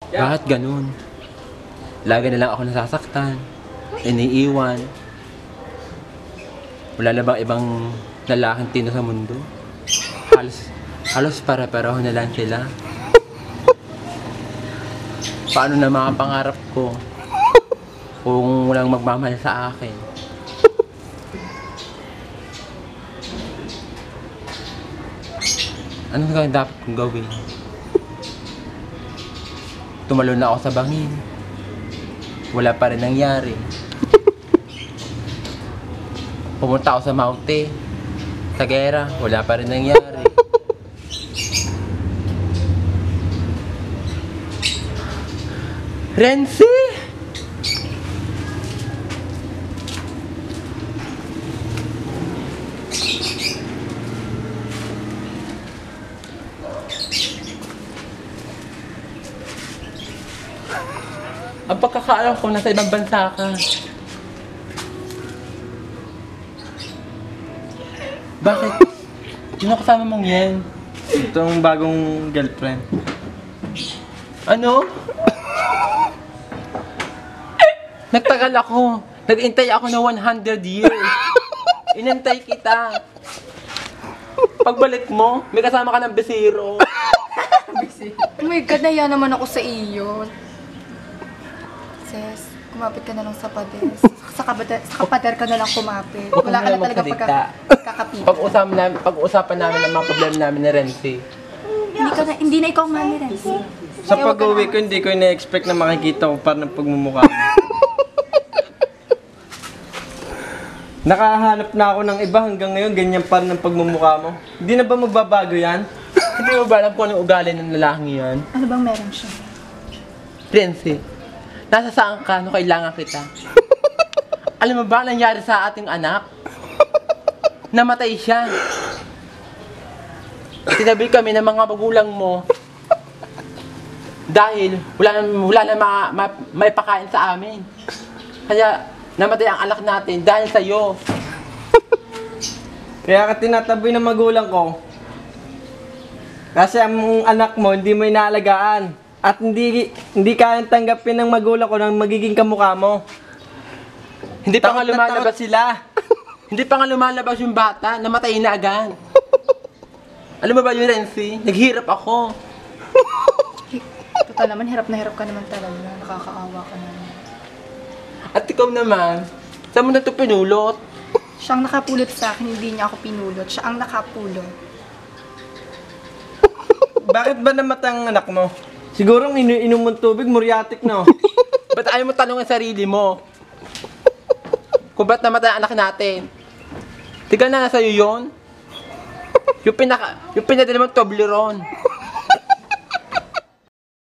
Bakit ganun? Lagi na lang ako nasasaktan, iniiwan. Wala na bang ibang lalaking tino sa mundo? Halos para-paraho na lang sila. Paano na mga pangarap ko kung walang magmamahal sa akin? Anong dapat kong gawin? Tumalon na ako sa bangin. Wala pa rin nangyari. Pumunta ako sa Maute. Sa gera, wala pa rin nangyari. Renzi! Ang pagkakaalam ko, nasa ibang bansa ka. Bakit? Sino kasama mong yan? Itong bagong girlfriend. Ano? Nagtagal ako. Nag-intay ako na 100 years. Inantay kita. Pagbalik mo, may kasama ka ng besiro. Oh my God, nahiya naman ako sa iyo. Ses, kumapit ka na lang sa pader. Sa pader ka na lang kumapit. Huwag Wala ka na mo talaga magsalita. pagkakapitan. Pag-usapan namin ang mga problema namin ni Renzi. Hindi na ikaw mami, Renzi. Sa pag-uwi ko, hindi ko ina-expect na makikita ko parang pagmumukha mo. Nakahanap na ako ng iba hanggang ngayon, ganyan pa rin ang pagmumukha mo. Hindi na ba magbabago yan? Hindi mo ba alam kung anong ugali ng lalaking yan? Ano bang meron siya? Renzi, nasa saan ka nung kailangan kita? Alam mo ba ang nangyari sa ating anak? Namatay siya. Tinabi kami ng mga magulang mo dahil wala na may pakain sa amin. Kaya namatay ang anak natin dahil sa'yo. Kaya ka tinataboy ng magulang ko. Kasi ang anak mo hindi mo inaalagaan. At hindi kayang tanggapin ng magulang ko ng magiging kamukha mo. Hindi pa nga Takot na takot lumalabas sila. Hindi pa nga lumalabas yung bata, namatay na agad. Alam mo ba yung Renzi? Naghirap ako. Total naman, hirap na hirap ka naman talaga. Nakakaawa ka naman. At ikaw naman, saan mo na ito pinulot? Siya ang nakapulot sa akin, hindi niya ako pinulot. Siya ang nakapulot. Bakit ba namatay ang anak mo? Siguro inom mong tubig, muriatic no? Ba't ayaw mo tanong ang sarili mo? Kung ba't namatay ang anak natin? Tiga na sa'yo yun? Yung pinadala mong Toblerone.